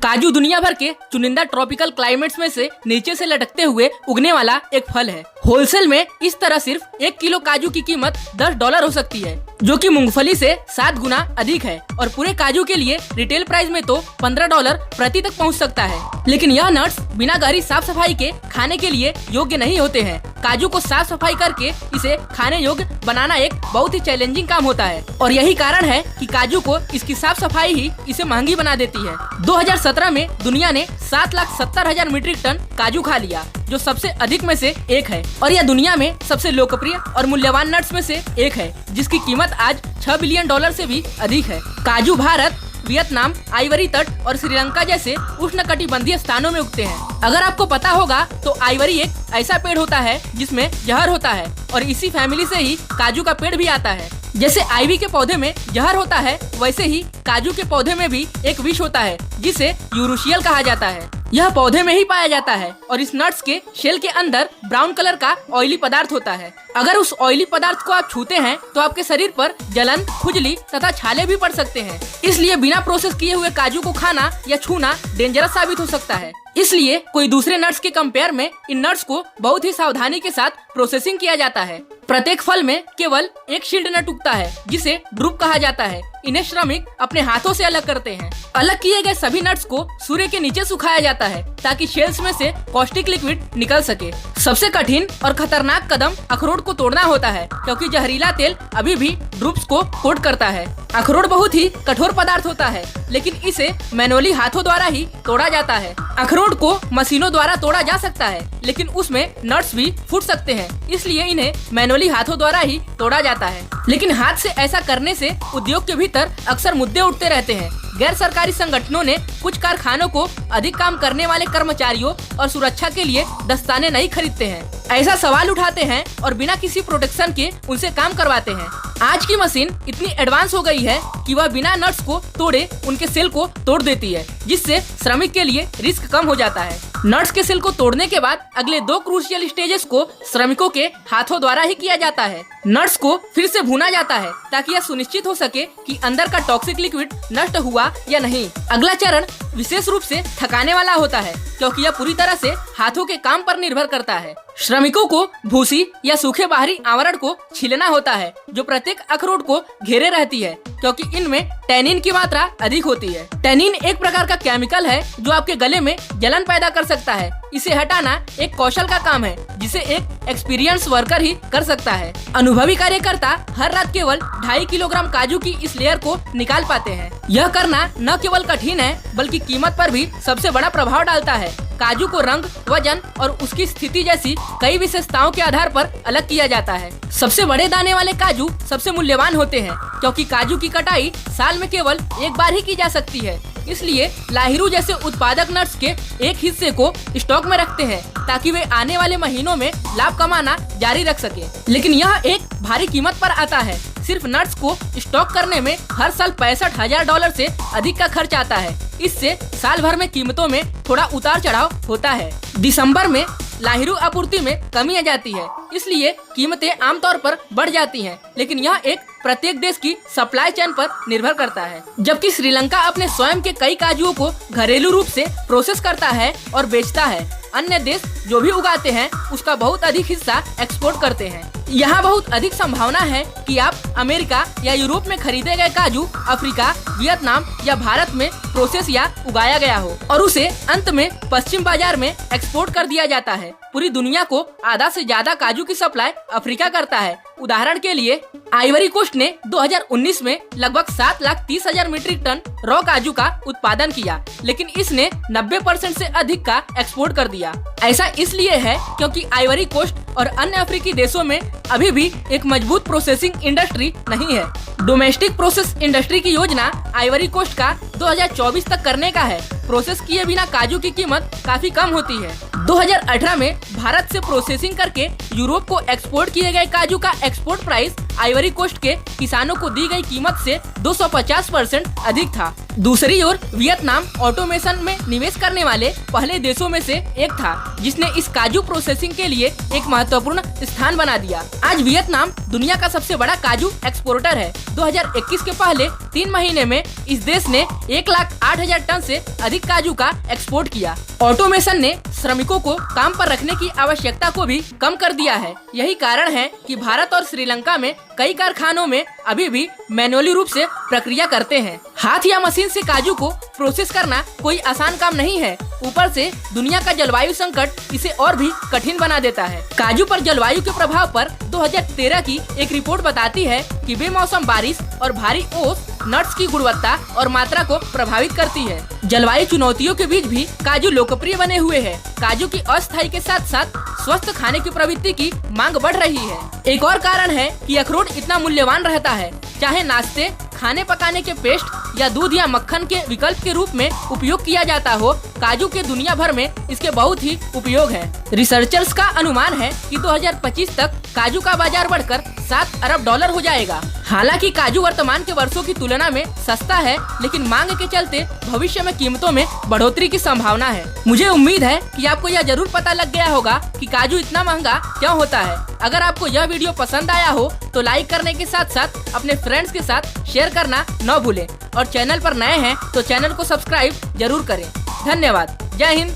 काजू दुनिया भर के चुनिंदा ट्रॉपिकल क्लाइमेट्स में से नीचे से लटकते हुए उगने वाला एक फल है। होलसेल में इस तरह सिर्फ 1 किलो काजू की कीमत $10 हो सकती है, जो कि मूंगफली से 7 गुना अधिक है और पूरे काजू के लिए रिटेल प्राइस में तो $15 प्रति तक पहुंच सकता है। लेकिन यह नट्स बिना गहरी साफ सफाई के खाने के लिए योग्य नहीं होते हैं। काजू को साफ सफाई करके इसे खाने योग्य बनाना एक बहुत ही चैलेंजिंग काम होता है और यही कारण है कि काजू को इसकी साफ सफाई ही इसे महंगी बना देती है। 2017 में दुनिया ने 7,70,000 मीट्रिक टन काजू खा लिया, जो सबसे अधिक में से एक है और यह दुनिया में सबसे लोकप्रिय और मूल्यवान नट्स में से एक है, जिसकी कीमत आज $6 बिलियन से भी अधिक है। काजू भारत, वियतनाम, आइवरी तट और श्रीलंका जैसे उष्णकटिबंधीय स्थानों में उगते हैं। अगर आपको पता होगा तो आइवरी एक ऐसा पेड़ होता है जिसमें जहर होता है और इसी फैमिली से ही काजू का पेड़ भी आता है। जैसे आइवी के पौधे में जहर होता है, वैसे ही काजू के पौधे में भी एक विष होता है जिसे यूरुशियल कहा जाता है। यह पौधे में ही पाया जाता है और इस नट्स के शेल के अंदर ब्राउन कलर का ऑयली पदार्थ होता है। अगर उस ऑयली पदार्थ को आप छूते हैं तो आपके शरीर पर जलन, खुजली तथा छाले भी पड़ सकते हैं। इसलिए बिना प्रोसेस किए हुए काजू को खाना या छूना डेंजरस साबित हो सकता है। इसलिए कोई दूसरे नट्स के कंपेयर में इन नट्स को बहुत ही सावधानी के साथ प्रोसेसिंग किया जाता है। प्रत्येक फल में केवल एक शील्ड नट उगता है जिसे ड्रूप कहा जाता है। इन्हें श्रमिक अपने हाथों से अलग करते हैं। अलग किए गए सभी नट्स को सूर्य के नीचे सुखाया जाता है ताकि शेल्स में से कॉस्टिक लिक्विड निकल सके। सबसे कठिन और खतरनाक कदम अखरोट को तोड़ना होता है, क्योंकि जहरीला तेल अभी भी ड्रूप्स को कोट करता है। अखरोट बहुत ही कठोर पदार्थ होता है, लेकिन इसे मैनुअली हाथों द्वारा ही तोड़ा जाता है। अखरोट को मशीनों द्वारा तोड़ा जा सकता है, लेकिन उसमें नट्स भी फूट सकते हैं, इसलिए इन्हें मैनुअली हाथों द्वारा ही तोड़ा जाता है। लेकिन हाथ से ऐसा करने से उद्योग के भीतर अक्सर मुद्दे उठते रहते हैं। गैर सरकारी संगठनों ने कुछ कारखानों को अधिक काम करने वाले कर्मचारियों और सुरक्षा के लिए दस्ताने नहीं खरीदते हैं, ऐसा सवाल उठाते हैं और बिना किसी प्रोटेक्शन के उनसे काम करवाते हैं। आज की मशीन इतनी एडवांस हो गई है कि वह बिना नट्स को तोड़े उनके सेल को तोड़ देती है, जिससे श्रमिक के लिए रिस्क कम हो जाता है। नट्स के सेल को तोड़ने के बाद अगले 2 क्रूशियल स्टेजेस को श्रमिकों के हाथों द्वारा ही किया जाता है। नट्स को फिर से भुना जाता है ताकि यह सुनिश्चित हो सके कि अंदर का टॉक्सिक लिक्विड नष्ट हुआ या नहीं। अगला चरण विशेष रूप से थकाने वाला होता है, क्योंकि यह पूरी तरह से हाथों के काम पर निर्भर करता है। श्रमिकों को भूसी या सूखे बाहरी आवरण को छीलना होता है, जो प्रत्येक अखरोट को घेरे रहती है, क्योंकि इनमें टैनिन की मात्रा अधिक होती है। टैनिन एक प्रकार का केमिकल है जो आपके गले में जलन पैदा कर सकता है। इसे हटाना एक कौशल का काम है, जिसे एक एक्सपीरियंस वर्कर ही कर सकता है। अनुभवी कार्यकर्ता हर रात केवल 2.5 किलोग्राम काजू की इस लेयर को निकाल पाते हैं। यह करना न केवल कठिन है, बल्कि कीमत पर भी सबसे बड़ा प्रभाव डालता है। काजू को रंग, वजन और उसकी स्थिति जैसी कई विशेषताओं के आधार पर अलग किया जाता है। सबसे बड़े दाने वाले काजू सबसे मूल्यवान होते हैं, क्योंकि काजू की कटाई साल में केवल एक बार ही की जा सकती है। इसलिए लाहिरू जैसे उत्पादक नट्स के एक हिस्से को स्टॉक में रखते हैं ताकि वे आने वाले महीनों में लाभ कमाना जारी रख सके। लेकिन यह एक भारी कीमत पर आता है। सिर्फ नट्स को स्टॉक करने में हर साल $65,000 से अधिक का खर्च आता है। इससे साल भर में कीमतों में थोड़ा उतार चढ़ाव होता है। दिसंबर में लाहिरू आपूर्ति में कमी आ जाती है, इसलिए कीमतें आमतौर पर बढ़ जाती हैं। लेकिन यह एक प्रत्येक देश की सप्लाई चेन पर निर्भर करता है। जबकि श्रीलंका अपने स्वयं के कई काजुओं को घरेलू रूप से प्रोसेस करता है और बेचता है। अन्य देश जो भी उगाते हैं उसका बहुत अधिक हिस्सा एक्सपोर्ट करते हैं। यहाँ बहुत अधिक संभावना है कि आप अमेरिका या यूरोप में खरीदे गए काजू अफ्रीका, वियतनाम या भारत में प्रोसेस या उगाया गया हो और उसे अंत में पश्चिम बाजार में एक्सपोर्ट कर दिया जाता है। पूरी दुनिया को आधा से ज्यादा काजू की सप्लाई अफ्रीका करता है। उदाहरण के लिए आइवरी कोस्ट ने 2019 में लगभग 7,30,000 मीट्रिक टन रॉ काजू का उत्पादन किया, लेकिन इसने 90% से अधिक का एक्सपोर्ट कर दिया। ऐसा इसलिए है क्योंकि आइवरी कोस्ट और अन्य अफ्रीकी देशों में अभी भी एक मजबूत प्रोसेसिंग इंडस्ट्री नहीं है। डोमेस्टिक प्रोसेस इंडस्ट्री की योजना आइवरी कोस्ट का 2024 तक करने का है। प्रोसेस किए बिना काजू की कीमत काफी कम होती है। 2018 में भारत से प्रोसेसिंग करके यूरोप को एक्सपोर्ट किए गए काजू का एक्सपोर्ट प्राइस आइवरी कोस्ट के किसानों को दी गई कीमत से 250% अधिक था। दूसरी ओर वियतनाम ऑटोमेशन में निवेश करने वाले पहले देशों में से एक था, जिसने इस काजू प्रोसेसिंग के लिए एक महत्वपूर्ण स्थान बना दिया। आज वियतनाम दुनिया का सबसे बड़ा काजू एक्सपोर्टर है। 2021 के पहले 3 महीने में इस देश ने 1,08,000 टन से अधिक काजू का एक्सपोर्ट किया। ऑटोमेशन ने श्रमिकों को काम पर रखने की आवश्यकता को भी कम कर दिया है। यही कारण है कि भारत और श्रीलंका में कई कारखानों में अभी भी मैनुअली रूप से प्रक्रिया करते हैं। हाथ या मशीन से काजू को प्रोसेस करना कोई आसान काम नहीं है। ऊपर से दुनिया का जलवायु संकट इसे और भी कठिन बना देता है। काजू पर जलवायु के प्रभाव पर 2013 की एक रिपोर्ट बताती है कि बेमौसम बारिश और भारी ओस नट्स की गुणवत्ता और मात्रा को प्रभावित करती है। जलवायु चुनौतियों के बीच भी काजू लोकप्रिय बने हुए है। काजू की अस्थायी के साथ साथ स्वस्थ खाने की प्रवृत्ति की मांग बढ़ रही है। एक और कारण है कि अखरोट इतना मूल्यवान रहता है। चाहे नाश्ते, खाने पकाने के पेस्ट या दूध या मक्खन के विकल्प के रूप में उपयोग किया जाता हो, काजू के दुनिया भर में इसके बहुत ही उपयोग है। रिसर्चर्स का अनुमान है कि 2025 तक काजू का बाजार बढ़कर $7 अरब हो जाएगा। हालांकि काजू वर्तमान के वर्षों की तुलना में सस्ता है, लेकिन मांग के चलते भविष्य में कीमतों में बढ़ोतरी की संभावना है। मुझे उम्मीद है कि आपको यह जरूर पता लग गया होगा कि काजू इतना महंगा क्यों होता है। अगर आपको यह वीडियो पसंद आया हो तो लाइक करने के साथ साथ अपने फ्रेंड्स के साथ शेयर करना न भूलें और चैनल पर नए हैं तो चैनल को सब्सक्राइब जरूर करें। धन्यवाद। जय हिंद।